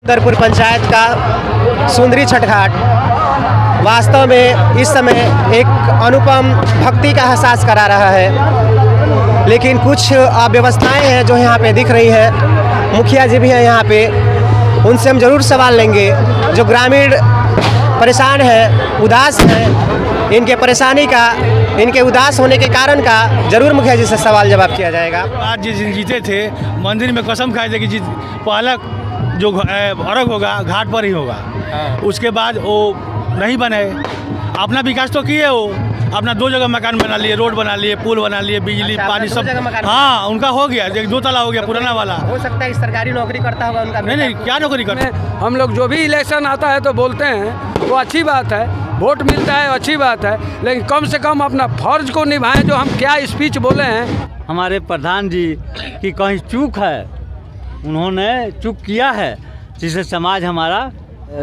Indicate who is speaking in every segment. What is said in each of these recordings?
Speaker 1: सुंदरपुर पंचायत का सुंदरी छठ घाट वास्तव में इस समय एक अनुपम भक्ति का एहसास करा रहा है, लेकिन कुछ अव्यवस्थाएं हैं जो यहाँ पे दिख रही है। मुखिया जी भी हैं यहाँ पे, उनसे हम जरूर सवाल लेंगे। जो ग्रामीण परेशान है, उदास है, इनके परेशानी का, इनके उदास होने के कारण का जरूर मुखिया जी से सवाल जवाब किया जाएगा।
Speaker 2: आज जिस दिन जीते थे मंदिर में कसम खाए थे कि जीत पहला जो अर्घ होगा घाट पर ही होगा। उसके बाद वो नहीं बने। अपना विकास तो किए, वो अपना 2 जगह मकान बना लिए, रोड बना लिए, पुल बना लिए, बिजली पानी सब। हाँ, उनका हो गया, 2 ताला हो गया पुराना वाला।
Speaker 1: हो सकता है सरकारी नौकरी करता होगा उनका।
Speaker 2: नहीं, क्या नौकरी करते?
Speaker 3: हम लोग जो भी इलेक्शन आता है तो बोलते हैं वो अच्छी बात है, वोट मिलता है अच्छी बात है, लेकिन कम से कम अपना फर्ज को निभाएं। जो हम क्या स्पीच बोले हैं,
Speaker 4: हमारे प्रधान जी की कहीं चूक है, उन्होंने चूक किया है जिससे समाज हमारा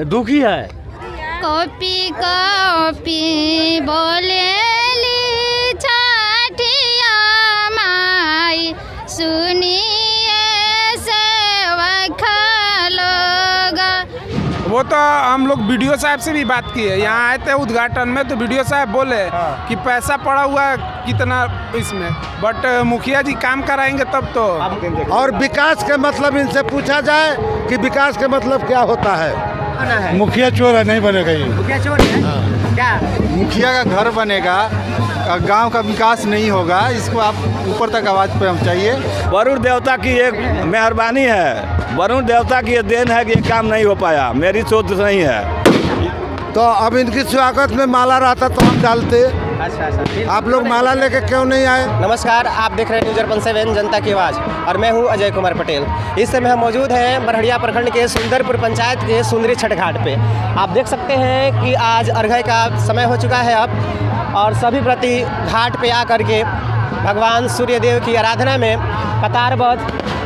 Speaker 4: दुखी है।
Speaker 5: कॉपी कॉपी बोलेली छठिया माई, सुनिए सेवक लोग।
Speaker 6: वो तो हम लोग बीडीओ साहब से भी बात की है, यहाँ आए थे उद्घाटन में तो बीडीओ साहब बोले कि पैसा पड़ा हुआ है कितना इसमें, बट मुखिया जी काम कराएंगे तब तो।
Speaker 7: और विकास के मतलब इनसे पूछा जाए कि विकास के मतलब क्या होता है।
Speaker 8: मुखिया चोर है, नहीं बनेगा ये।
Speaker 1: मुखिया चोर है? क्या?
Speaker 8: मुखिया का घर बनेगा, गांव का विकास नहीं होगा। इसको आप ऊपर तक आवाज़ पहुंचाइए।
Speaker 9: वरुण देवता की एक मेहरबानी है, वरुण देवता की ये देन है कि ये काम नहीं हो पाया। मेरी सोच नहीं है।
Speaker 7: तो अब इनकी स्वागत में माला रहता तो हम डालते।
Speaker 1: अच्छा।
Speaker 7: आप लोग माला लेके क्यों नहीं आए?
Speaker 1: नमस्कार, आप देख रहे हैं न्यूज़ अर्पण 7 जनता की आवाज़, और मैं हूं अजय कुमार पटेल। इस समय हम मौजूद हैं बरहड़िया प्रखंड के सुंदरपुर पंचायत के सुंदरी छठ घाट पे। आप देख सकते हैं कि आज अर्घ्य का समय हो चुका है अब, और सभी व्रती घाट पे आकर के भगवान सूर्यदेव की आराधना में कतारबद्ध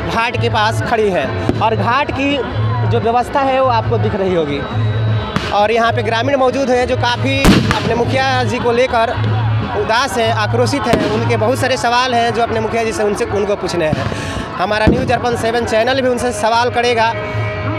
Speaker 1: घाट के पास खड़ी है। और घाट की जो व्यवस्था है वो आपको दिख रही होगी। और यहाँ पे ग्रामीण मौजूद हैं जो काफ़ी अपने मुखिया जी को लेकर उदास हैं, आक्रोशित हैं। उनके बहुत सारे सवाल हैं जो अपने मुखिया जी से उनको पूछने हैं। हमारा न्यूज़ अर्पण 7 चैनल भी उनसे सवाल करेगा,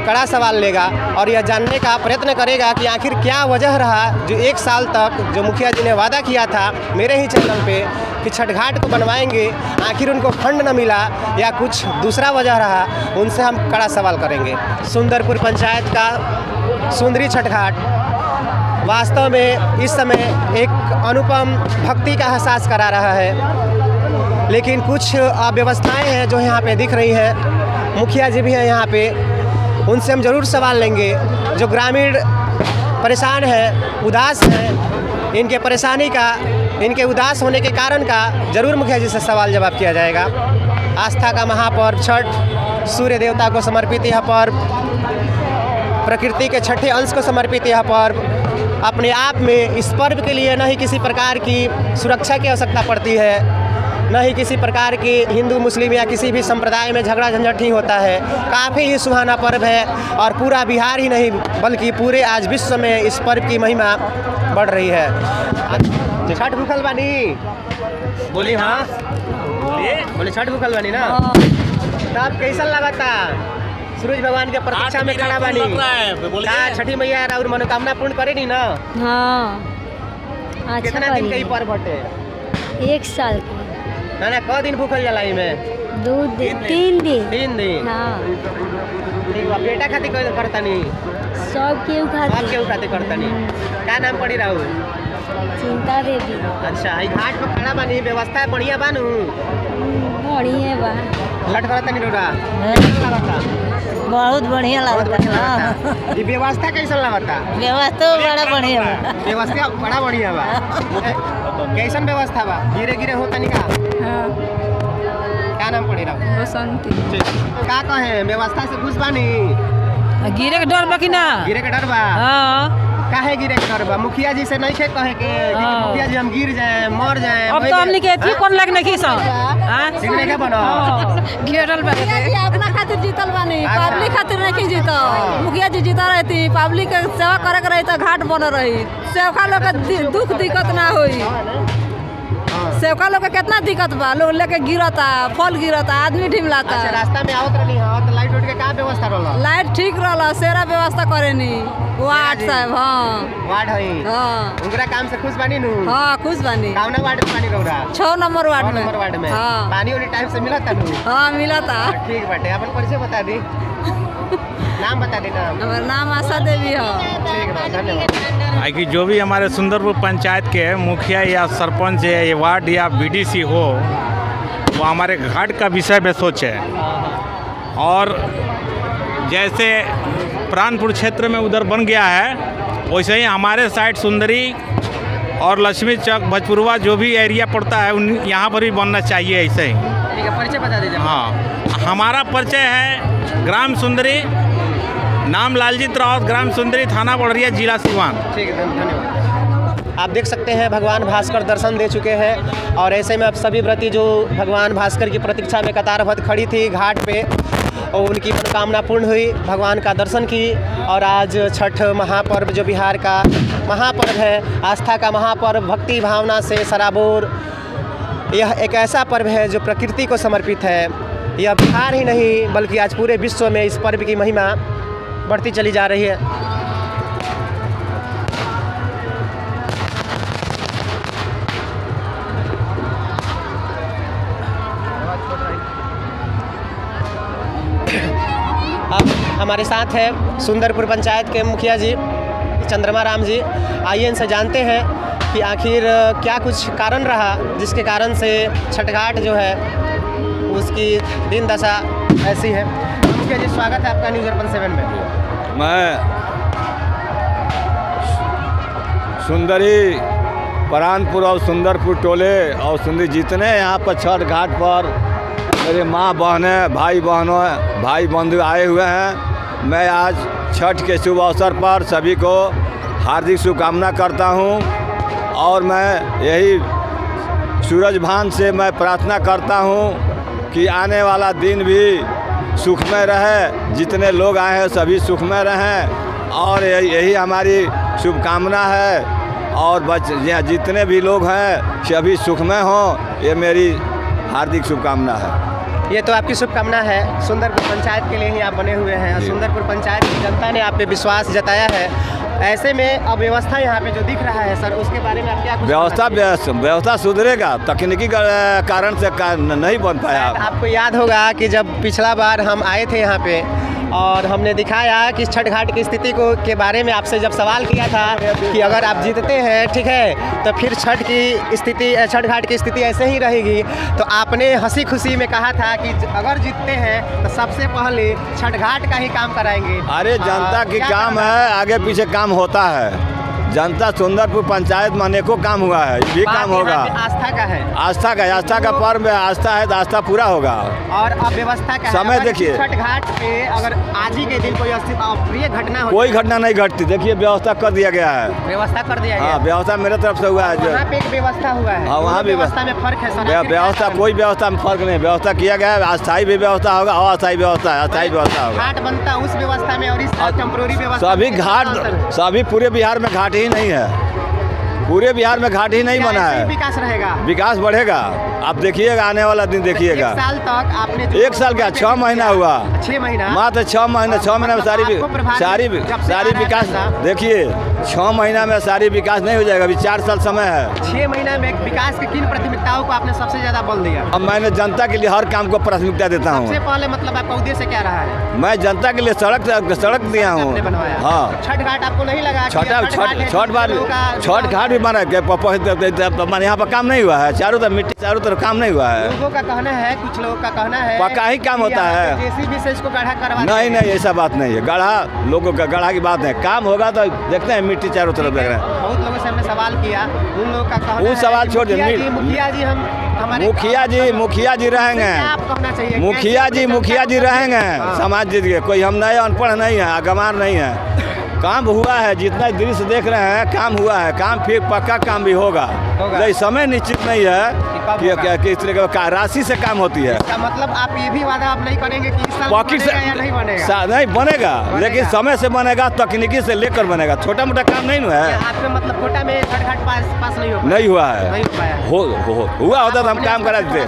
Speaker 1: कड़ा सवाल लेगा, और यह जानने का प्रयत्न करेगा कि आखिर क्या वजह रहा जो 1 साल तक जो मुखिया जी ने वादा किया था मेरे ही चैनल पे कि छठ घाट को बनवाएंगे, आखिर उनको फंड न मिला या कुछ दूसरा वजह रहा। उनसे हम कड़ा सवाल करेंगे। सुंदरपुर पंचायत का सुंदरी छठ घाट वास्तव में इस समय एक अनुपम भक्ति का एहसास करा रहा है, लेकिन कुछ अव्यवस्थाएं हैं जो यहाँ पे दिख रही हैं। मुखिया जी भी हैं यहाँ पे, उनसे हम जरूर सवाल लेंगे। जो ग्रामीण परेशान है, उदास है, इनके परेशानी का, इनके उदास होने के कारण का जरूर मुखिया जी से सवाल जवाब किया जाएगा। आस्था का महापर्व छठ, सूर्य देवता को समर्पित यह पर्व, प्रकृति के छठे अंश को समर्पित यह पर्व अपने आप में, इस पर्व के लिए न ही किसी प्रकार की सुरक्षा की आवश्यकता पड़ती है, न ही किसी प्रकार की हिंदू मुस्लिम या किसी भी संप्रदाय में झगड़ा झंझट ही होता है। काफ़ी ही सुहाना पर्व है, और पूरा बिहार ही नहीं बल्कि पूरे आज विश्व में इस पर्व की महिमा बढ़ रही है। छठ भूखल बानी बोली? हाँ बोले छठ भूखल बानी ना। तब कैसा लगता? सूरज भगवान के प्रतीक्षा में खड़ा बानी। छठी मैया और मनोकामना पूर्ण करे नी ना।
Speaker 5: हाँ,
Speaker 1: कितना दिन का पर्व हटे?
Speaker 5: 1 साल
Speaker 1: ना क दिन भूखल जाला में?
Speaker 5: 2 दिन 3 दिन।
Speaker 1: 3 दिन।
Speaker 5: हाँ,
Speaker 1: ठीक बा। बेटा खातिर करतनी?
Speaker 5: सब केहू
Speaker 1: खातिर करतनी। क्या नाम पड़ी रहू?
Speaker 5: चिंता देवी।
Speaker 1: अच्छा, ई घाट पर खड़ा बानी, व्यवस्था बढ़िया बानू?
Speaker 5: बढ़िया बा।
Speaker 1: छठ करतनी रोड़ा?
Speaker 5: बहुत बढ़िया लगता।
Speaker 1: ये व्यवस्था कैसा लगता?
Speaker 5: व्यवस्था बड़ा बढ़िया बा।
Speaker 1: व्यवस्था बड़ा बढ़िया बा। कैसन व्यवस्था बा? गिरे गिरे होता नहीं का?
Speaker 5: हाँ।
Speaker 1: क्या नाम पड़ी रहा?
Speaker 5: बसंती।
Speaker 1: का कहे व्यवस्था से खुश बानी?
Speaker 5: गिरे के डर बा कि ना?
Speaker 1: गिरे के डर बा?
Speaker 5: हाँ।
Speaker 1: काहे गिरे के डर बा? मुखिया जी से नहीं खे कहे के मुखिया जी हम गिर जाए, मर जाए।
Speaker 5: अब तो हमनी के थी कौन लग नहीं सन। हां,
Speaker 1: सिग्ने के बनो
Speaker 5: घेरल बा। अपना खातिर जीतल बानी, पब्लिक खातिर नहीं जीतल। मुखिया जी जीता रहती, पब्लिक के सेवा करे के रही तो घाट बन रही, सेवका लोग के दुख दिक्कत ना होई। सेवका लोग के कितना दिक्कत बा, लोग लेके गिरता, फल गिरता, आदमी ढिमलाता।
Speaker 1: अच्छा, रास्ता में आवत रहनी तो लाइट उठ के का व्यवस्था रहला?
Speaker 5: लाइट ठीक रहला, सेरा व्यवस्था करेनी वार्ड साहब। हाँ
Speaker 1: वार्ड है,
Speaker 5: हाँ
Speaker 1: उनका काम से खुश बानी नु?
Speaker 5: हाँ खुश बानी।
Speaker 1: कौना वार्ड में पानी रौरा?
Speaker 5: 6 नंबर वार्ड में।
Speaker 1: नंबर वार्ड में
Speaker 5: हाँ
Speaker 1: पानी उन्हीं टाइम से मिला था नु?
Speaker 5: हाँ मिला था।
Speaker 1: ठीक बाटे, अपन परिचय बता दी, नाम बता दी। नाम?
Speaker 5: हमारा नाम आशा देवी है।
Speaker 1: ठीक है, धन्यवाद।
Speaker 10: कि जो भी हमारे सुंदरपुर पंचायत के मुखिया या सरपंच या ये वार्ड या बीडीसी हो, वो हमारे घाट का विषय में सोचे। और जैसे प्राणपुर क्षेत्र में उधर बन गया है, वैसे ही हमारे साइड सुंदरी और लक्ष्मी चौक भजपुरवा जो भी एरिया पड़ता है उन यहाँ पर भी बनना चाहिए ऐसे ही।
Speaker 1: ठीक है, परिचय बता दीजिए।
Speaker 10: हाँ, हमारा परिचय है ग्राम सुंदरी, नाम लालजीत रावत, ग्राम सुंदरी, थाना बड़रिया, जिला सिवान।
Speaker 1: ठीक है, धन्यवाद। आप देख सकते हैं भगवान भास्कर दर्शन दे चुके हैं और ऐसे में अब सभी व्रती जो भगवान भास्कर की प्रतीक्षा में कतारबद्ध खड़ी थी घाट पे और उनकी मनोकामना पूर्ण हुई, भगवान का दर्शन की। और आज छठ महापर्व जो बिहार का महापर्व है, आस्था का महापर्व, भक्ति भावना से सराबोर, यह एक ऐसा पर्व है जो प्रकृति को समर्पित है। यह बिहार ही नहीं बल्कि आज पूरे विश्व में इस पर्व की महिमा बढ़ती चली जा रही है। अब हमारे साथ है सुंदरपुर पंचायत के मुखिया जी चंद्रमा राम जी। आइए इनसे जानते हैं कि आखिर क्या कुछ कारण रहा जिसके कारण से छठ घाट जो है उसकी दिन दशा ऐसी है। मुखिया जी, स्वागत है आपका न्यूज़ अर्पण 7 में।
Speaker 9: मैं सुंदरी परानपुर और सुंदरपुर टोले और सुंदरी जितने यहाँ पर छठ घाट पर मेरे माँ बहनें, भाई बहनों, भाई बंधु आए हुए हैं। मैं आज छठ के शुभ अवसर पर सभी को हार्दिक शुभकामना करता हूँ और मैं यही सूरज भान से मैं प्रार्थना करता हूँ कि आने वाला दिन भी सुखमय रहे, जितने लोग आए हैं सभी सुखमय रहें और यही हमारी शुभकामना है। और जितने भी लोग हैं सभी सुखमय हों, ये मेरी हार्दिक शुभकामना है।
Speaker 1: ये तो आपकी शुभकामना है, सुंदरपुर पंचायत के लिए ही आप बने हुए हैं और सुंदरपुर पंचायत की जनता ने आप पे विश्वास जताया है। ऐसे में अब व्यवस्था यहाँ पे जो दिख रहा है सर, उसके बारे में आप क्या कुछ
Speaker 9: व्यवस्था सुधरेगा, तकनीकी कारण से नहीं बन पाया।
Speaker 1: आपको याद होगा कि जब पिछला बार हम आए थे यहाँ पे और हमने दिखाया कि छठ घाट की स्थिति को के बारे में आपसे जब सवाल किया था कि अगर आप जीतते हैं, ठीक है, तो फिर छठ घाट की स्थिति ऐसे ही रहेगी, तो आपने हंसी खुशी में कहा था कि अगर जीतते हैं तो सबसे पहले छठ घाट का ही काम कराएंगे।
Speaker 9: अरे जनता की काम है, आगे पीछे काम होता है। जनता सुंदरपुर पंचायत में अनेकों काम हुआ है, ये भी काम होगा।
Speaker 1: आस्था का है,
Speaker 9: आस्था का पर्व है, आस्था है तो आस्था पूरा होगा।
Speaker 1: और अब व्यवस्था का
Speaker 9: समय देखिए,
Speaker 1: छठ घाट पे अगर आज ही के दिन कोई अप्रिय घटना हो,
Speaker 9: कोई घटना नहीं घटती। देखिए व्यवस्था कर दिया गया है,
Speaker 1: व्यवस्था कर दिया गया।
Speaker 9: हाँ, व्यवस्था मेरे तरफ से हुआ है।
Speaker 1: वहाँ पे एक व्यवस्था हुआ है,
Speaker 9: हाँ, वहाँ भी
Speaker 1: व्यवस्था में फर्क है।
Speaker 9: व्यवस्था कोई व्यवस्था में फर्क नहीं, व्यवस्था किया गया है। अस्थायी भी व्यवस्था होगा और अस्थायी व्यवस्था है, अस्थायी व्यवस्था होगा।
Speaker 1: घाट बनता उस व्यवस्था में और इस टेम्पोररी व्यवस्था
Speaker 9: सभी घाट, सभी पूरे बिहार में घाट ही नहीं है, पूरे बिहार में घाट ही नहीं बना है।
Speaker 1: विकास रहेगा,
Speaker 9: विकास बढ़ेगा। आप देखिएगा आने वाला दिन देखिएगा।
Speaker 1: 1 साल तक आपने
Speaker 9: 1 साल क्या 6 महीना हुआ,
Speaker 1: 6 महीना
Speaker 9: मात्र 6 महीने, 6 महीने में सारी विकास। देखिए 6 महीना में सारी विकास नहीं हो जाएगा, अभी 4 साल समय है।
Speaker 1: 6 महीना में विकास की किन प्राथमिकताओं को आपने सबसे ज्यादा बल दिया?
Speaker 9: अब मैंने जनता के लिए हर काम को प्राथमिकता देता हूँ।
Speaker 1: सबसे पहले मतलब आपका उद्देश्य क्या रहा है?
Speaker 9: मैं जनता के लिए सड़क दिया हूँ। हाँ,
Speaker 1: छठ घाट आपको नहीं लगा?
Speaker 9: छठ घाट भी बना है, यहाँ पर काम नहीं हुआ है, चारों तरफ मिट्टी, चारों तरफ काम नहीं हुआ है।
Speaker 1: लोगों का कहना है, कुछ लोगों का कहना है
Speaker 9: पक्का ही काम होता है।
Speaker 1: जेसीबी से इसको गड्ढा करवा
Speaker 9: नहीं, ऐसा बात नहीं है। गड्ढा लोगों का गड्ढा की बात है, काम होगा तो देखते हैं मिट्टी चारों तरफ देख रहे हैं।
Speaker 1: बहुत लोगों से हमने सवाल किया, उन लोगों का कहना
Speaker 9: वो सवाल छोड़ दीजिए।
Speaker 1: मुखिया जी हमारे
Speaker 9: मुखिया जी रहेंगे, मुखिया जी रहेंगे, समाज जीत गए। कोई हम नए अनपढ़ नहीं है, अगमार नहीं है। काम हुआ है, जितना दृश्य देख रहे हैं काम हुआ है, काम फिर पक्का काम भी होगा। समय निश्चित नहीं है, कि इस तरह का राशि से काम होती है।
Speaker 1: इसका मतलब आप ये भी वादा आप नहीं करेंगे कि इस साल
Speaker 9: पॉकेट से
Speaker 1: बनेगा या नहीं बनेगा?
Speaker 9: नहीं बनेगा, लेकिन समय से बनेगा, तकनीकी से लेकर बनेगा, छोटा मोटा काम नहीं ना है।
Speaker 1: आपके मतलब कोटा में घाट पास नहीं हो पाया?
Speaker 9: नहीं हुआ है,
Speaker 1: नहीं हो पाया।
Speaker 9: हुआ होता तो हम काम करा देते।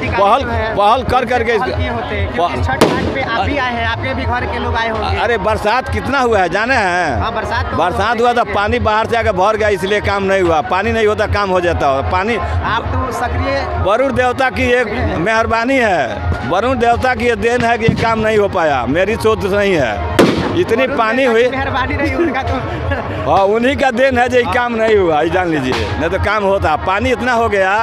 Speaker 9: पहल कर करके
Speaker 1: छठ घाट पे आप भी आए हैं, आपके भी घर के लोग आए होंगे।
Speaker 9: अरे बरसात कितना हुआ है जाने हैं?
Speaker 1: हाँ,
Speaker 9: बरसात हुआ था, पानी बाहर से आकर भर गया, इसलिए काम नहीं हुआ। पानी नहीं होता काम हो जाता है। पानी
Speaker 1: आप तो सक्रिय
Speaker 9: वरुण देवता की एक मेहरबानी है, वरुण देवता की ये देन है कि ये काम नहीं हो पाया, मेरी सोच नहीं है। इतनी पानी हुई,
Speaker 1: मेहरबानी नहीं उनका तो
Speaker 9: हाँ उन्हीं का देन है जो ये काम नहीं हुआ, ये जान लीजिए, नहीं तो काम होता। पानी इतना हो गया,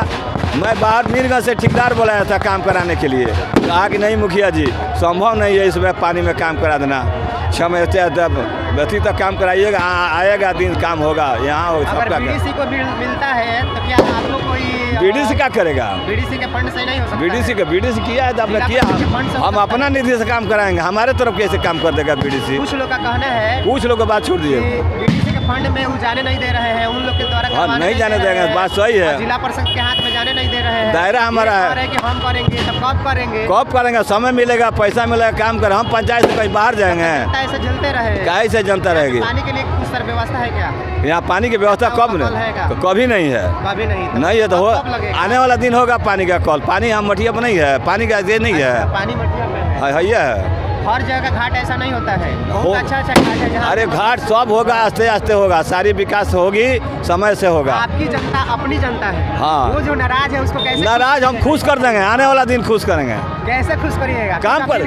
Speaker 9: मैं बाहर मीरगंज से ठेकेदार बुलाया था काम कराने के लिए, कहा कि नहीं मुखिया जी संभव नहीं है इसमें पानी में काम करा देना, समय व्यक्ति तक काम कराइएगा, आएगा दिन काम होगा। यहाँ
Speaker 1: अगर बीडीसी को मिलता है तो क्या आप लोग कोई
Speaker 9: बीडीसी क्या करेगा?
Speaker 1: बीडीसी के फंड से नहीं हो सकता?
Speaker 9: बीडीसी किया है तो आपने किया, हम अपना निधि से काम कराएंगे, हमारे तरफ कैसे काम कर देगा बीडीसी?
Speaker 1: कुछ लोग का कहना है,
Speaker 9: कुछ लोग बात छोड़ दिए,
Speaker 1: बीडीसी के फंड में वो जाने नहीं दे रहे हैं, उन लोग के द्वारा
Speaker 9: हाँ नहीं जाने देंगे, बात सही है।
Speaker 1: जिला परिषद के हाथ में जाने नहीं दे रहे हैं,
Speaker 9: दायरा हमारा है
Speaker 1: कि हम करेंगे तब कब करेंगे?
Speaker 9: कब करेंगे? समय मिलेगा, पैसा मिलेगा, काम कर। हम पंचायत से कहीं बाहर जाएंगे,
Speaker 1: ऐसे जलते रहे,
Speaker 9: कैसे जनता रहेगी?
Speaker 1: पानी के लिए कुछ सर व्यवस्था है क्या
Speaker 9: यहाँ? पानी की व्यवस्था कब नहीं, कभी नहीं है,
Speaker 1: कभी
Speaker 9: नहीं है तो आने वाला दिन होगा पानी का कॉल। पानी हम मठिया पर नहीं है, पानी का ये नहीं है,
Speaker 1: पानी मठिया में
Speaker 9: है।
Speaker 1: हर जगह घाट ऐसा नहीं होता है, बहुत अच्छा घाट है जहाँ।
Speaker 9: अरे घाट सब होगा, आस्ते आस्ते होगा, सारी विकास होगी, समय से होगा।
Speaker 1: आपकी जनता अपनी जनता है,
Speaker 9: हाँ।
Speaker 1: वो जो नाराज है उसको कैसे
Speaker 9: नाराज हम खुश कर देंगे, आने वाला दिन खुश करेंगे।
Speaker 1: कैसे खुश करिएगा?
Speaker 9: काम कर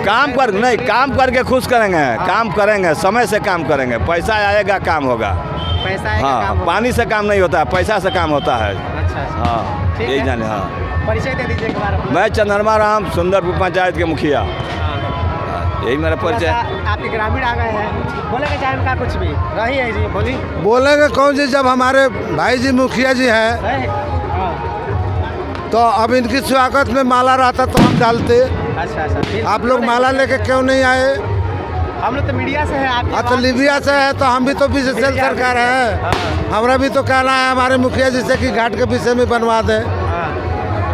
Speaker 9: काम कर नहीं, काम करके खुश करेंगे, काम करेंगे, समय से काम करेंगे, पैसा आएगा काम होगा।
Speaker 1: पैसा आएगा,
Speaker 9: हाँ,
Speaker 1: काम
Speaker 9: पानी से काम नहीं होता है, पैसा से काम होता है।
Speaker 1: अच्छा,
Speaker 9: हाँ यही जाने। हाँ
Speaker 1: परिचय दे दीजिए एक बार।
Speaker 9: मैं चंद्रमा राम, सुंदरपुर पंचायत के मुखिया, यही मेरा परिचय।
Speaker 1: आपके ग्रामीण आ गए हैं, बोलेंगे चाहे उनका कुछ भी रही है जी, बोली
Speaker 7: बोलेंगे कौन जी? जब हमारे भाई जी मुखिया जी हैं तो अब इनकी स्वागत में माला रहता तो हम डालते।
Speaker 1: अच्छा,
Speaker 7: आप लोग माला लेके क्यों नहीं आए?
Speaker 1: हम लोग तो मीडिया से है, आप
Speaker 7: तो लीबिया से है तो हम भी तो बीजेपी सरकार है, हमारा भी तो कहना है हमारे मुखिया जी से कि घाट के विषय में बनवा दें।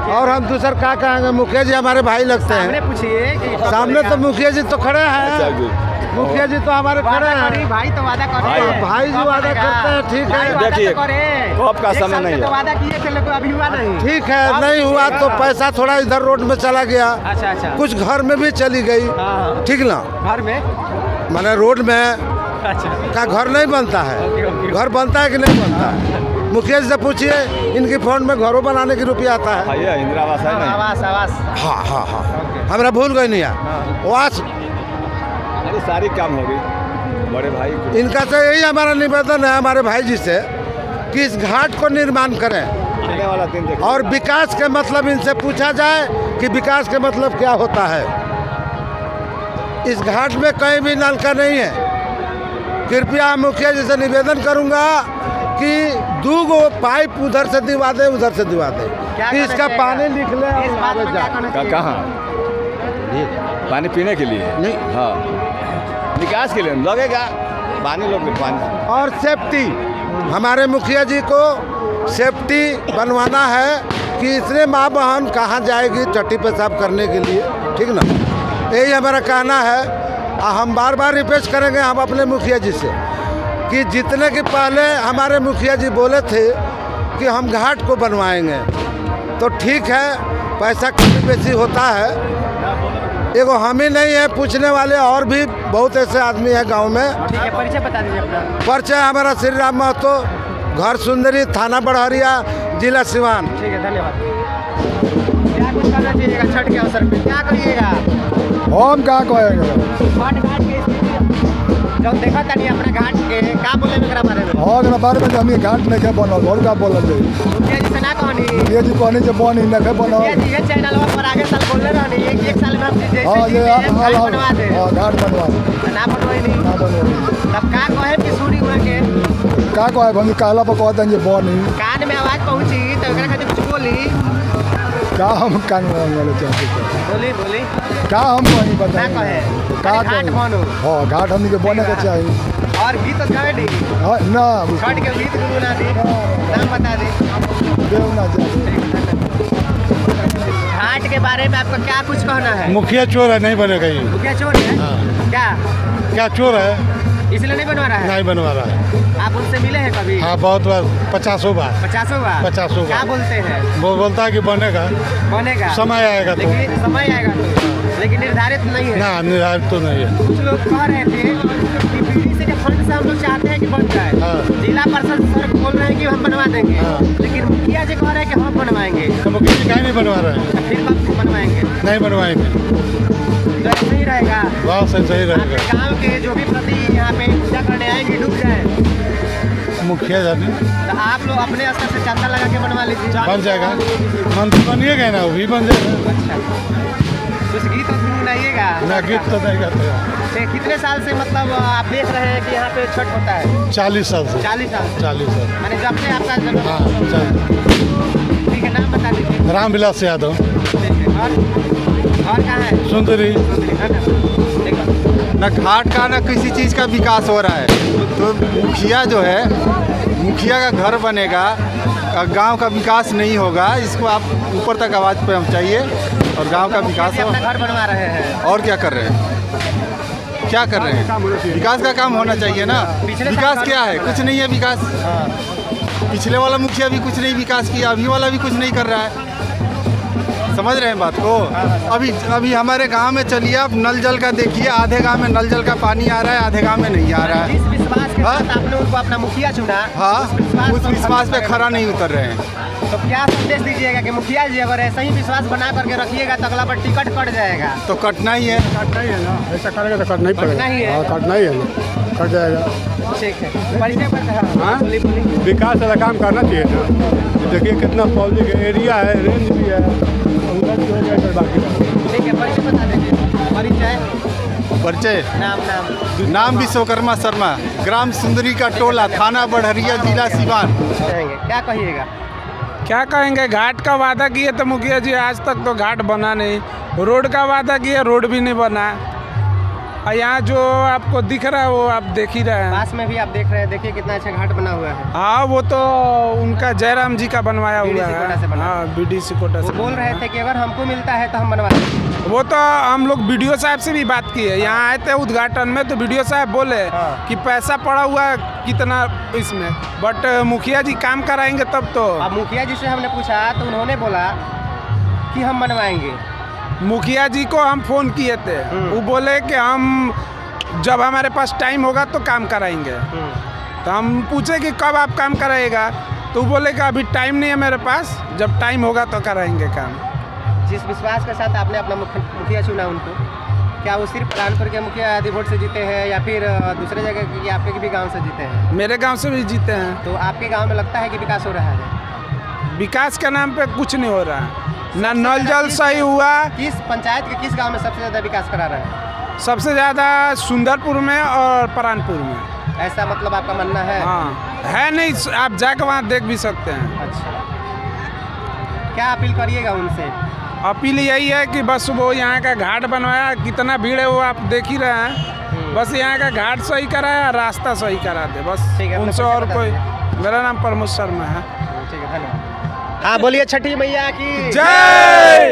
Speaker 7: और हम दूसरा क्या कहेंगे? मुखिया जी हमारे भाई लगते हैं।
Speaker 1: पूछिए
Speaker 7: सामने तो मुखिया जी तो खड़े हैं, मुखिया जी तो हमारे खड़े हैं,
Speaker 1: भाई तो वादा कर रहे हैं,
Speaker 7: भाई जी वादा करते हैं, ठीक है।
Speaker 9: देखिए कब का समय नहीं है,
Speaker 1: वादा किए थे लेकिन अभी हुआ नहीं।
Speaker 7: ठीक है, नहीं हुआ तो पैसा थोड़ा इधर रोड में चला गया,
Speaker 1: अच्छा,
Speaker 7: कुछ घर में भी चली गई, ठीक ना?
Speaker 1: घर में
Speaker 7: माने रोड में का घर नहीं बनता है, घर बनता है कि नहीं बनता है? मुखिया जी से पूछिए, इनकी फंड में घरों बनाने की रुपया आता है।
Speaker 9: इंदिरा आवास है नहीं?
Speaker 1: आवास
Speaker 7: हाँ, हमारा भूल गई नहीं है वास।
Speaker 9: अरे सारी काम हो गई बड़े भाई।
Speaker 7: इनका तो यही हमारा निवेदन है हमारे भाई जी से कि इस घाट को निर्माण करें,
Speaker 9: आने वाला दिन देखिए।
Speaker 7: और विकास के मतलब इनसे पूछा जाए कि विकास के मतलब क्या होता है। इस घाट में कहीं भी नलका नहीं है। कृपया मुखिया जी से निवेदन करूंगा कि 2 पाइप उधर से दिवा दे, उधर से दिवा दे, कि इसका पानी निकले।
Speaker 9: कहाँ पानी पीने के लिए
Speaker 7: नहीं,
Speaker 9: हाँ निकास के लिए लगेगा पानी, लोग पानी।
Speaker 7: और सेफ्टी, हमारे मुखिया जी को सेफ्टी बनवाना है कि इतने माँ बहन कहाँ जाएगी टट्टी पेशाब करने के लिए, ठीक ना? यही हमारा कहना है। हम बार बार रिक्वेस्ट करेंगे हम अपने मुखिया जी से कि जितने के पहले हमारे मुखिया जी बोले थे कि हम घाट को बनवाएंगे, तो ठीक है, पैसा कभी बेसी होता है। एगो हम ही नहीं है, पूछने वाले और भी बहुत ऐसे आदमी हैं गांव में।
Speaker 1: ठीक है, परिचय बता दीजिए अपना।
Speaker 7: परिचय हमारा श्री राम महतो, घर सुंदरी, थाना बड़हरिया, जिला सिवान।
Speaker 1: ठीक है, धन्यवाद। क्या कुछ करना चाहिएगा छठ के अवसर पे, क्या करिएगा?
Speaker 7: हम क्या कहेंगे?
Speaker 1: घाट के जो देखा था नहीं अपने घाट के का बोले एकरा बारे में?
Speaker 7: हाँ, एकरा बारे में हम घाट नहीं के बनल, और का बोलल जाई?
Speaker 1: मुखिया जी से ना कहनी,
Speaker 7: ये जी कहनी जे बनी नहीं के बनल।
Speaker 1: मुखिया जी ये चैनल पर आगे साल बोलले रहनी एक साल में हम जैसे
Speaker 7: हां, ये
Speaker 1: घाट बनवा दे।
Speaker 7: हां, घाट बनवा दे।
Speaker 1: ना बनवाई नहीं,
Speaker 7: ना बनवाई।
Speaker 1: तब का कहे कि सुनी हुआ के
Speaker 7: का कहे? हम कहला पर कहत जे बनी,
Speaker 1: कान में आवाज पहुंची तो एकरा खातिर कुछ बोली
Speaker 7: का हम कान में वाले चाहते
Speaker 1: बोली
Speaker 7: का हम कहीं
Speaker 1: ना
Speaker 7: बताएं
Speaker 1: कहे
Speaker 7: का
Speaker 1: घाट बनो।
Speaker 7: हां, घाट हमनी के बने के चाहिए।
Speaker 1: और गीत गावे दी
Speaker 7: हां ना,
Speaker 1: छठ के गीत गुनगुना दी, नाम बता दी। घाट के बारे में आपका क्या कुछ कहना है?
Speaker 7: मुखिया चोर है, नहीं बनेगा ये।
Speaker 1: मुखिया चोर है? क्या
Speaker 7: क्या चोर है?
Speaker 1: इसलिए नहीं बनवा रहा है?
Speaker 7: नहीं बनवा रहा है।
Speaker 1: आप उनसे मिले हैं कभी?
Speaker 7: हाँ, बहुत बार, 50 बार।
Speaker 1: 50 बार?
Speaker 7: 50 बार।
Speaker 1: क्या बोलते हैं?
Speaker 7: वो बोलता है कि बनेगा,
Speaker 1: बनेगा,
Speaker 7: समय आएगा तो।
Speaker 1: लेकिन समय आएगा तो, लेकिन निर्धारित नहीं है
Speaker 7: ना, निर्धारित तो नहीं है।
Speaker 1: कुछ लोग कह रहे थे कि बीडीसी के फंड से हम लोग चाहते हैं कि बन जाए। जिला परिषद सर बोल रहे हैं कि हम बनवा देंगे, लेकिन मुखिया जी कह रहे हैं कि हम बनवाएंगे।
Speaker 7: तो मुखिया जी कहीं नहीं बनवा रहे हैं।
Speaker 1: फिर कब बनवाएंगे? नहीं
Speaker 7: बनवाएंगे
Speaker 1: तो ऐसे ही रहेगा।
Speaker 7: बहुत सही रहेगा।
Speaker 1: गाँव के जो भी प्रति यहाँ पे पूजा करने आएंगे डूब जाए।
Speaker 7: मुखिया जाने
Speaker 1: तो आप लोग अपने स्तर से चंदा लगा के बनवा लीजिए।
Speaker 7: बन जाएगा, मंत्री बनिएगा ना, वो भी बन जाएगा।
Speaker 1: अच्छा, कुछ गीत तो सुनाइएगा
Speaker 7: ना, गीत तो नहीं गाते।
Speaker 1: कितने साल से मतलब आप देख रहे हैं कि यहाँ पे छठ होता है?
Speaker 7: 40 साल से।
Speaker 1: 40 साल से?
Speaker 7: 40 साल।
Speaker 1: मैंने जब से आपका जन्म।
Speaker 7: हाँ,
Speaker 1: ठीक है, नाम बता दीजिए।
Speaker 7: रामविलास यादव।
Speaker 1: और कहाँ है?
Speaker 7: सुंदरी।
Speaker 8: न घाट का न किसी चीज़ का विकास हो रहा है। तो मुखिया जो है, मुखिया का घर बनेगा, गांव का विकास नहीं होगा। इसको आप ऊपर तक आवाज़ पहुंचाइए और गांव का विकास हो।
Speaker 1: अपना घर बनवा रहे हैं
Speaker 8: और क्या कर रहे हैं? क्या कर रहे हैं? विकास का काम होना चाहिए ना। विकास क्या है? कुछ नहीं है विकास। पिछले वाला मुखिया भी कुछ नहीं विकास किया, अभी वाला भी कुछ नहीं कर रहा है। समझ रहे हैं बात को? अभी हमारे गांव में चलिए, आप नल जल का देखिए, आधे गांव में नल जल का पानी आ रहा है, आधे गांव में नहीं आ रहा है।
Speaker 1: जिस विश्वास के साथ आपने उनको अपना मुखिया चुना,
Speaker 8: हाँ, उस विश्वास पे खरा नहीं उतर रहे हैं।
Speaker 1: तो क्या संदेश दीजिएगा कि मुखिया जी अगर ऐसा ही विश्वास बना करके रखिएगा तो अगला बार टिकट कट जाएगा?
Speaker 8: तो कटना ही है।
Speaker 7: कटना ही है ना, ऐसा करेगा तो कटना ही
Speaker 1: कटना ही है।
Speaker 7: कटना ही है ना, कट जाएगा।
Speaker 1: ठीक है, परिचय पर
Speaker 7: विकास वाला काम करना चाहिए ना। देखिए कितना पब्लिक एरिया है, रेंज भी है,
Speaker 1: ठीक है, परिचय बता दीजिए।
Speaker 8: परिचय
Speaker 1: नाम
Speaker 8: विश्वकर्मा शर्मा, ग्राम सुंदरी का टोला, थाना बढ़हरिया, जिला सिवान।
Speaker 1: क्या कहिएगा?
Speaker 6: क्या कहेंगे? घाट का वादा किए तो मुखिया जी आज तक तो घाट बना नहीं। रोड का वादा किए, रोड भी नहीं बना। और यहाँ जो आपको दिख रहा है वो आप देख ही रहे हैं।
Speaker 1: पास में भी आप देख रहे हैं, देखिए कितना अच्छा घाट बना हुआ है।
Speaker 6: हाँ, वो तो उनका जयराम जी का बनवाया हुआ है। हाँ, बीडीसी कोटा से
Speaker 1: बोल रहे थे कि अगर हमको मिलता है तो हम बनवा देंगे।
Speaker 6: वो तो हम लोग बीडीओ साहब से भी बात की है। यहाँ आए थे उद्घाटन में तो बीडीओ साहब बोले कि पैसा पड़ा हुआ है कितना इसमें, बट मुखिया जी काम कराएंगे तब तो।
Speaker 1: अब मुखिया जी से हमने पूछा तो उन्होंने बोला कि हम बनवाएंगे।
Speaker 6: मुखिया जी को हम फ़ोन किए थे, वो बोले कि हम जब हमारे पास टाइम होगा तो काम कराएंगे। तो हम पूछे कि कब आप काम कराएगा, तो वो बोले कि अभी टाइम नहीं है मेरे पास, जब टाइम होगा तो कराएंगे काम।
Speaker 1: जिस विश्वास के साथ आपने अपना मुखिया चुना उनको, क्या वो सिर्फ कानपुर के मुखिया आदि वोट से जीते हैं या फिर दूसरे जगह की आपके भी गाँव से जीते हैं?
Speaker 6: मेरे गाँव से भी जीते हैं।
Speaker 1: तो आपके गाँव में लगता है कि विकास हो रहा है?
Speaker 6: विकास के नाम पे कुछ नहीं हो रहा है, ना नल जल सही हुआ।
Speaker 1: किस पंचायत के किस गांव में सबसे ज़्यादा विकास करा रहा है?
Speaker 6: सबसे ज़्यादा सुंदरपुर में और परानपुर में।
Speaker 1: ऐसा मतलब आपका मानना है?
Speaker 6: हाँ, है नहीं, आप जाकर वहाँ देख भी सकते हैं।
Speaker 1: अच्छा, क्या अपील करिएगा उनसे?
Speaker 6: अपील यही है कि बस वो यहाँ का घाट बनवाया, कितना भीड़ है वो आप देख ही रहे हैं। बस यहाँ का घाट सही कराया, रास्ता सही करा दे, बस उनसे और कोई। मेरा नाम प्रमोद शर्मा है।
Speaker 1: ठीक है, धन्यवाद। हाँ, बोलिए छठी मैया की
Speaker 6: जय।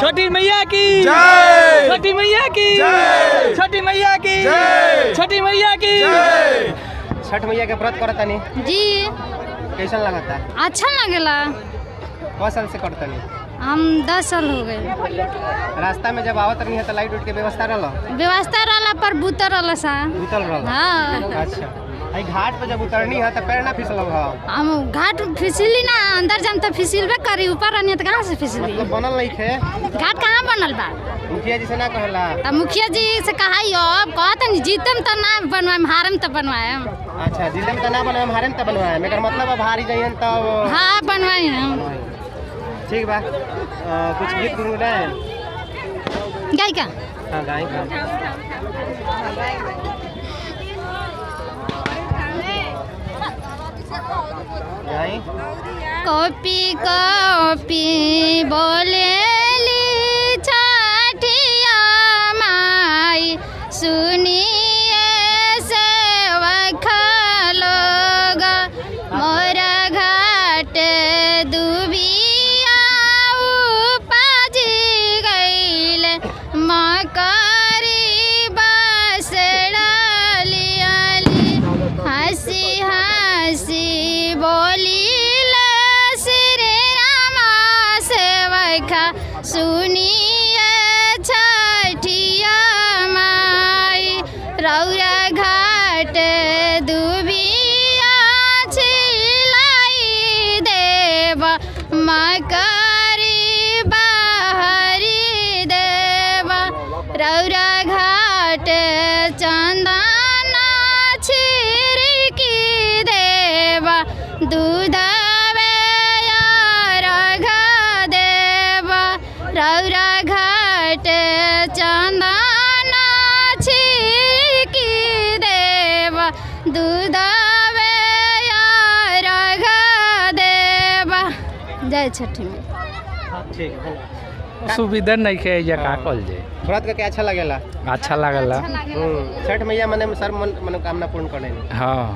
Speaker 3: छठी मैया की
Speaker 6: जय।
Speaker 3: छठी मैया की
Speaker 6: जय।
Speaker 3: छठी मैया की
Speaker 6: जय।
Speaker 3: छठी मैया की
Speaker 6: जय।
Speaker 1: छठ मैया के व्रत करतनी
Speaker 5: जी
Speaker 1: कैसा लगता है?
Speaker 5: अच्छा लगेला।
Speaker 1: कौन साल से करतनी?
Speaker 5: हम 10 साल हो गए।
Speaker 1: रास्ता में जब आवत नहीं है तो लाइट उठ के व्यवस्था रहा?
Speaker 5: व्यवस्था रहला पर बुतर रहला सा।
Speaker 1: उतल रहा?
Speaker 5: हाँ।
Speaker 1: अच्छा, आई घाट पे जब उतरनी है तो पैर ना फिसलब है?
Speaker 5: हम घाट फिसली ना, अंदर जाम तो फिसलबे करी, ऊपर रहनी तो कहाँ से फिसली?
Speaker 1: मतलब बनल नहीं थे?
Speaker 5: घाट कहाँ बनल बा?
Speaker 1: मुखिया जी से ना कहला?
Speaker 5: तो मुखिया जी से कहा अब कहते नहीं जीतम तो ना बनवाएम, हारम तो बनवाएम।
Speaker 1: अच्छा, जिले तो ना बनवाएम, हारे में तो बनवाएम। मेरा मतलब अब हारी जाइए तो?
Speaker 5: हाँ, बनवाए हम।
Speaker 1: ठीक बा। कुछ गीत गुनगुनाए?
Speaker 5: गायिका?
Speaker 1: हाँ, गायिका।
Speaker 5: कॉपी कॉपी बोलेली छठिया माई, सुनिए सेवक लोग मोरा घाट
Speaker 11: रौरा घाट दुबिया छिलाई देव मकरी बाहरी देव रौरा घाट चंदना छिड़की देव दूध रौरा घाट चंदना छिड़की देव दूध रघ देव। जय छठी में
Speaker 3: सुविधा नहीं के का कल जाए
Speaker 1: व्रत के अच्छा लगेला?
Speaker 3: अच्छा लगला।
Speaker 1: छठ मैया मने सर मनोकामना पूर्ण करे।
Speaker 3: हाँ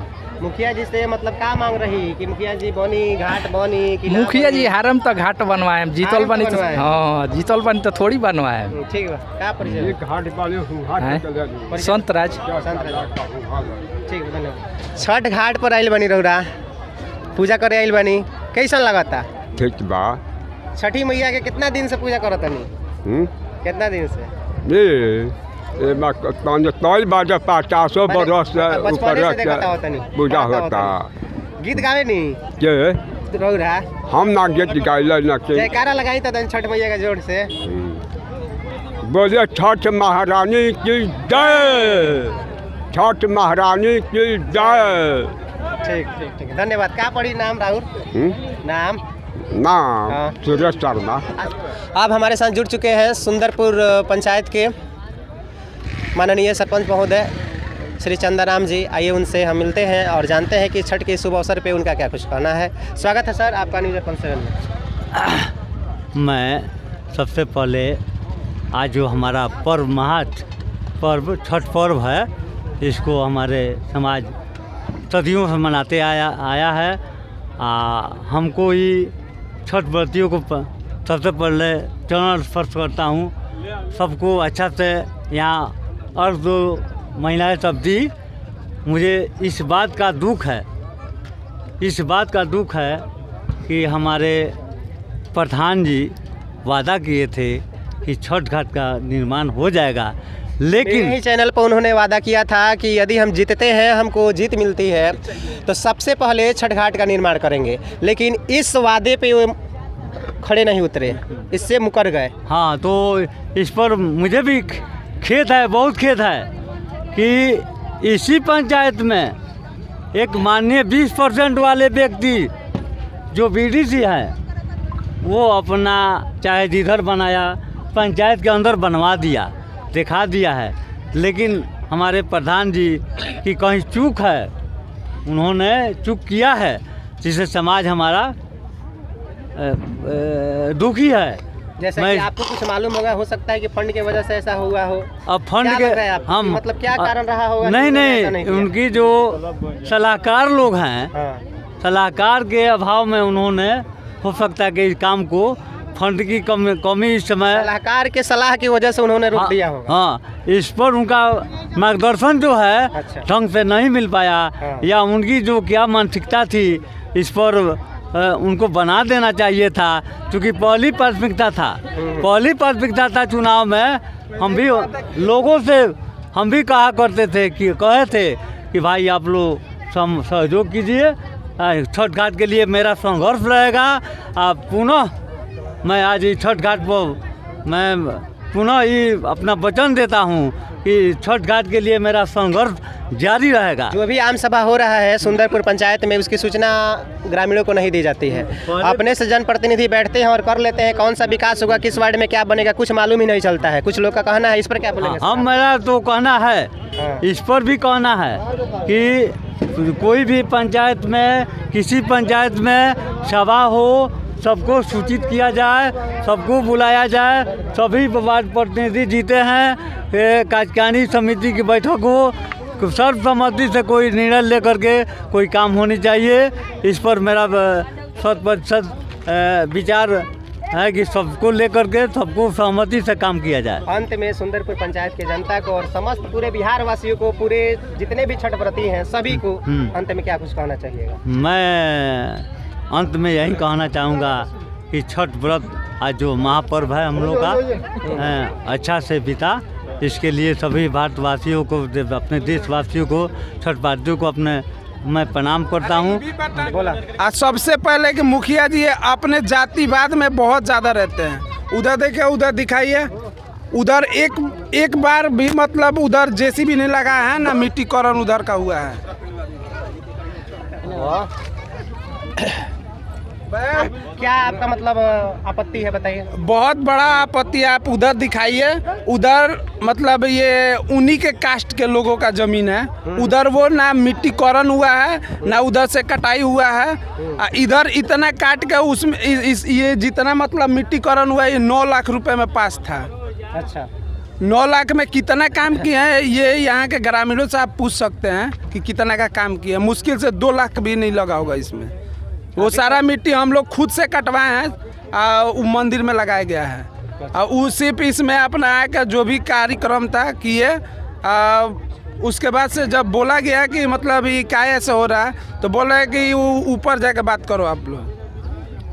Speaker 1: मुखिया जी से मतलब का मांग रही कि मुखिया जी बनी घाट बनी कि ना
Speaker 3: मुखिया
Speaker 1: बनी?
Speaker 3: जी हारम तो घाट बनवाए जीतल बनी तो हाँ जीतल बनी तो थोड़ी बनवाए।
Speaker 1: ठीक बा का परिचय?
Speaker 3: संत राज।
Speaker 1: ठीक है धन्यवाद। छठ घाट पर आइल बनी रौरा पूजा करे आइल बनी कैसन लगता?
Speaker 12: ठीक बा।
Speaker 1: छठी मैया के कितना दिन से पूजा करत तनी? कितना दिन से?
Speaker 12: तौल बाजा 50 बरस से ऊपर पूजा होता।
Speaker 1: गीत गावे नी
Speaker 12: के
Speaker 1: रौरा?
Speaker 12: हम ना गीत गाइले ना के
Speaker 1: जयकारा लगाई तो छठ मैया के जोर से
Speaker 12: बोले छठ महारानी की जय, छठ महारानी की जय।
Speaker 1: ठीक ठीक ठीक धन्यवाद। का पड़ी नाम राहुल? नाम
Speaker 12: सुरेश शर्मा।
Speaker 1: आप हमारे साथ जुड़ चुके हैं सुंदरपुर पंचायत के माननीय सरपंच महोदय श्री चंदाराम जी। आइए उनसे हम मिलते हैं और जानते हैं कि छठ के शुभ अवसर पे उनका क्या कुछ कहना है। स्वागत है सर आपका न्यूज़ 7 में।
Speaker 4: मैं सबसे पहले आज जो हमारा पर्व पर्व छठ पर्व है इसको हमारे समाज सदियों से मनाते आया है। हमको ही छठ व्रतियों को सबसे पहले चरण स्पर्श करता हूँ। सबको अच्छा से यहाँ और दो महिलाएं सब दी। मुझे इस बात का दुख है कि हमारे प्रधान जी वादा किए थे कि छठ घाट का निर्माण हो जाएगा, लेकिन
Speaker 1: ही चैनल पर उन्होंने वादा किया था कि यदि हम जीतते हैं हमको जीत मिलती है तो सबसे पहले छठ घाट का निर्माण करेंगे, लेकिन इस वादे पे वो खड़े नहीं उतरे, इससे मुकर गए।
Speaker 4: हाँ तो इस पर मुझे भी खेद है, बहुत खेद है कि इसी पंचायत में एक माननीय 20% वाले व्यक्ति जो बीडीसी है वो अपना चाहे जिधर बनाया पंचायत के अंदर बनवा दिया, दिखा दिया है, लेकिन हमारे प्रधान जी की कहीं चूक है, उन्होंने चूक किया है जिससे समाज हमारा दुखी है।
Speaker 1: जैसे कि आपको कुछ मालूम होगा, हो सकता है कि फंड के वजह से ऐसा हुआ हो।
Speaker 4: अब फंड के हम
Speaker 1: मतलब क्या कारण रहा होगा?
Speaker 4: नहीं उनकी जो सलाहकार लोग हैं सलाहकार के अभाव में उन्होंने हो सकता है कि इस काम को फंड की कमी इस समय
Speaker 1: सलाहकार के सलाह की वजह से उन्होंने रोक दिया होगा।
Speaker 4: हाँ इस पर उनका मार्गदर्शन जो है ढंग से नहीं मिल पाया, या उनकी जो क्या मानसिकता थी इस पर उनको बना देना चाहिए था, क्योंकि पहली प्राथमिकता था चुनाव में। हम भी लोगों से हम भी कहे थे कि भाई आप लोग सहयोग कीजिए, छठ घाट के लिए मेरा संघर्ष रहेगा। आप पुनः मैं आज छठ घाट पर मैं पुनः ही अपना वचन देता हूँ कि छठ घाट के लिए मेरा संघर्ष जारी रहेगा।
Speaker 1: जो भी आम सभा हो रहा है सुंदरपुर पंचायत में उसकी सूचना ग्रामीणों को नहीं दी जाती है। अपने से जनप्रतिनिधि बैठते हैं और कर लेते हैं, कौन सा विकास होगा, किस वार्ड में क्या बनेगा, कुछ मालूम ही नहीं चलता है। कुछ लोग का कहना है, इस पर क्या बोलेंगे?
Speaker 4: हम मेरा तो कहना है, इस पर भी कहना है कि कोई भी पंचायत में किसी पंचायत में सभा हो सबको सूचित किया जाए, सबको बुलाया जाए, सभी वार्ड प्रतिनिधि जीते हैं, कार्यकारिणी समिति की बैठक हो, सर्वसम्मति से कोई निर्णय लेकर के कोई काम होनी चाहिए। इस पर मेरा 100% विचार है कि सबको लेकर के सबको सहमति से काम किया जाए।
Speaker 1: अंत में सुंदरपुर पंचायत के जनता को और समस्त पूरे बिहार वासियों को, पूरे जितने भी छठ व्रती हैं सभी को अंत में क्या कुछ कहना चाहिएगा?
Speaker 4: मैं अंत में यही कहना चाहूँगा कि छठ व्रत आज जो महापर्व है हम लोग का अच्छा से बीता, इसके लिए सभी भारतवासियों को, अपने देशवासियों को, छठवासियों को अपने मैं प्रणाम करता हूँ।
Speaker 6: आज सबसे पहले कि मुखिया जी अपने जातिवाद में बहुत ज़्यादा रहते हैं। उधर देखिए, उधर दिखाइए, उधर एक बार भी मतलब उधर जेसीबी नहीं लगा है ना मिट्टीकरण उधर का हुआ है।
Speaker 1: क्या आपका मतलब आपत्ति है, बताइए।
Speaker 6: बहुत बड़ा आपत्ति। आप उधर दिखाइए, उधर मतलब ये उन्हीं के कास्ट के लोगों का जमीन है। उधर वो ना मिट्टीकरण हुआ है ना उधर से कटाई हुआ है। इधर इतना काट के उसमें ये जितना मतलब मिट्टीकरण हुआ, ये 9 लाख रुपए में पास था।
Speaker 1: अच्छा,
Speaker 6: 9 लाख में कितना काम किया है ये यहाँ के ग्रामीणों से आप पूछ सकते हैं कि कितना का काम किया। मुश्किल से 2 लाख भी नहीं लगा होगा इसमें। वो सारा मिट्टी हम लोग खुद से कटवाए हैं, वो मंदिर में लगाया गया है। और सिर्फ इसमें अपना आकर जो भी कार्यक्रम था किए। उसके बाद से जब बोला गया कि मतलब ये क्या ऐसा हो रहा है, तो बोला है कि ऊपर जाकर बात करो आप लोग।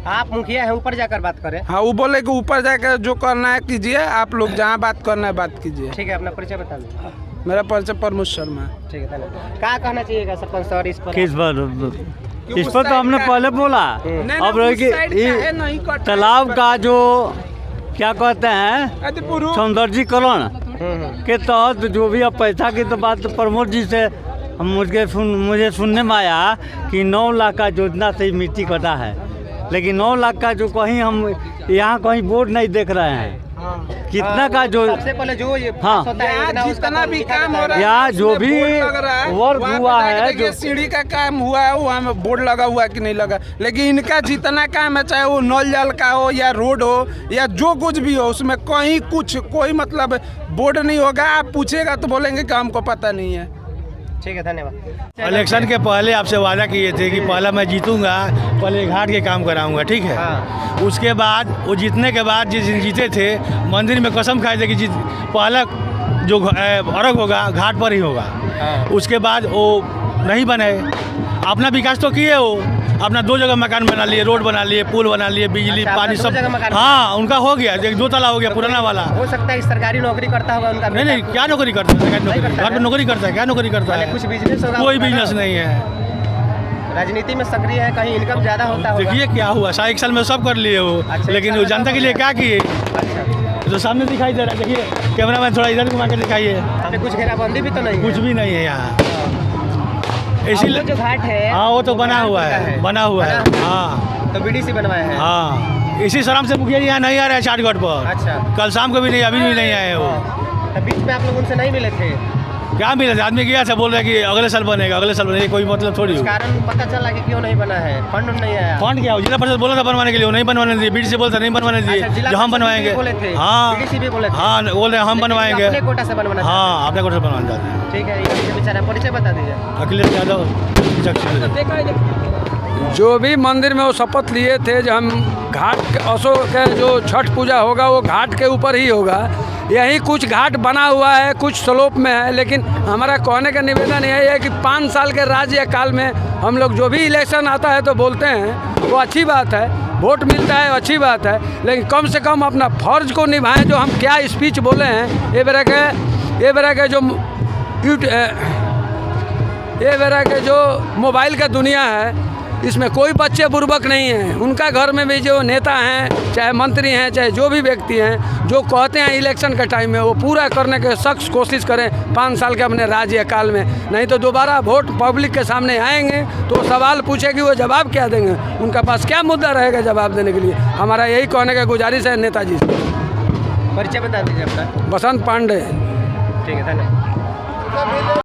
Speaker 1: आप मुखिया हैं, ऊपर जाकर बात करें।
Speaker 6: हाँ, वो बोले कि ऊपर जाकर जो करना है कीजिए, आप लोग जहाँ बात करना है बात कीजिए।
Speaker 1: ठीक है, अपना परिचय बता दीजिए।
Speaker 6: मेरा परिचय प्रमोद शर्मा।
Speaker 1: ठीक है, धन्यवाद। क्या कहना चाहिएगा सरपंच सर इस पर?
Speaker 4: इस पर तो हमने पहले बोला। अब तालाब का जो क्या कहते हैं सौंदर्यीकरण के तहत जो भी अब पैसा की तो बात प्रमोद जी से मुझे सुनने में आया कि 9 लाख का योजना से मिट्टी कटा है, लेकिन 9 लाख का जो कहीं हम यहाँ कहीं बोर्ड नहीं देख रहे हैं। कितना का जो
Speaker 1: सबसे पहले जो
Speaker 4: हाँ
Speaker 6: जितना भी काम हो रहा है,
Speaker 4: यहाँ जो भी वर्क हुआ है, जो
Speaker 6: सीढ़ी का काम हुआ है वहाँ में बोर्ड लगा हुआ है कि नहीं लगा। लेकिन इनका जितना काम है, चाहे वो नल जल का हो या रोड हो या जो कुछ भी हो, उसमें कहीं कुछ कोई मतलब बोर्ड नहीं होगा। आप पूछेगा तो बोलेंगे कि हमको पता नहीं है।
Speaker 1: ठीक है, धन्यवाद।
Speaker 2: इलेक्शन के पहले आपसे वादा किए थे कि पहला मैं जीतूंगा, पहले घाट के काम कराऊंगा, ठीक है। उसके बाद वो जीतने के बाद जिस दिन जीते थे, मंदिर में कसम खाए थे कि पहला जो अर्घ होगा घाट पर ही होगा। उसके बाद वो नहीं बने। अपना विकास तो किए हो, अपना 2 जगह मकान बना लिए, रोड बना लिए, पुल बना लिए, बिजली पानी सब। हाँ, उनका हो गया, 2 ताला हो गया पुराना वाला।
Speaker 1: हो सकता है सरकारी नौकरी करता होगा उनका।
Speaker 2: नहीं, क्या नौकरी करता है? घर में नौकरी करता है, क्या नौकरी करता है?
Speaker 1: कुछ बिजनेस होगा?
Speaker 2: कोई बिजनेस नहीं है।
Speaker 1: राजनीति में सक्रिय है, कहीं इनकम ज़्यादा होता होगा।
Speaker 2: देखिए क्या हुआ, 1 साल में सब कर लिए वो। लेकिन वो जनता के लिए क्या किए तो सामने दिखाई दे रहा है। देखिए कैमरा मैन थोड़ा इधर घुमा के दिखाइए।
Speaker 1: कुछ घेराबंदी भी तो नहीं?
Speaker 2: कुछ भी नहीं है यहाँ।
Speaker 1: इसीलिए जो घाट है
Speaker 2: हाँ वो तो बना हुआ है, बना हुआ है। हाँ,
Speaker 1: तो बीडीसी बनवाया है।
Speaker 2: हाँ, इसी शर्म से मुखिया जी यहाँ नहीं आ रहे हैं चाटगढ़ पर।
Speaker 1: अच्छा,
Speaker 2: कल शाम को भी नहीं, अभी भी नहीं आए वो।
Speaker 1: तो बीच में आप लोग उनसे नहीं मिले थे?
Speaker 2: क्या मिला था? आदमी गया था, बोल रहे कि अगले साल बनेगा, अगले साल बनेगा। कोई मतलब थोड़ी।
Speaker 1: कारण पता चला कि क्यों नहीं बना है? फंड नहीं आया।
Speaker 2: फंड क्या हो, जिला परिषद बोला था बनवाने के लिए, वो नहीं बनवाने दिए। बीडीसी बोलता नहीं बनवाने दिए, जो हम बनवाएंगे। हाँ, हाँ, बोल रहे हम बनवाएंगे।
Speaker 1: अपने कोटा से बनवाना?
Speaker 2: हाँ, अपने कोटा से बनवाना चाहते हैं।
Speaker 1: ठीक है, ये बेचारा परिचय बता दीजिए।
Speaker 2: अखिलेश यादव।
Speaker 3: जो भी मंदिर में वो शपथ लिए थे जो हम घाट असो के जो छठ पूजा होगा वो घाट के ऊपर ही होगा। यही कुछ घाट बना हुआ है, कुछ स्लोप में है। लेकिन हमारा कहने का निवेदन यही है कि 5 साल के राज्य काल में हम लोग जो भी इलेक्शन आता है तो बोलते हैं, वो अच्छी बात है, वोट मिलता है अच्छी बात है, लेकिन कम से कम अपना फर्ज को निभाएं। जो हम क्या स्पीच बोले हैं, ये बेरा के जो मोबाइल का दुनिया है, इसमें कोई बच्चे बुर्बक नहीं हैं। उनका घर में भी जो नेता हैं, चाहे मंत्री हैं, चाहे जो भी व्यक्ति हैं, जो कहते हैं इलेक्शन के टाइम में, वो पूरा करने के सख्त कोशिश करें 5 साल के अपने राज्य काल में। नहीं तो दोबारा वोट पब्लिक के सामने आएंगे तो सवाल पूछेगी, वो जवाब क्या देंगे? उनका पास क्या मुद्दा रहेगा जवाब देने के लिए? हमारा यही कहने का गुजारिश है नेताजी से।
Speaker 1: परिचय बता दीजिए अपना।
Speaker 3: बसंत पांडे।
Speaker 1: ठीक है, धन्यवाद।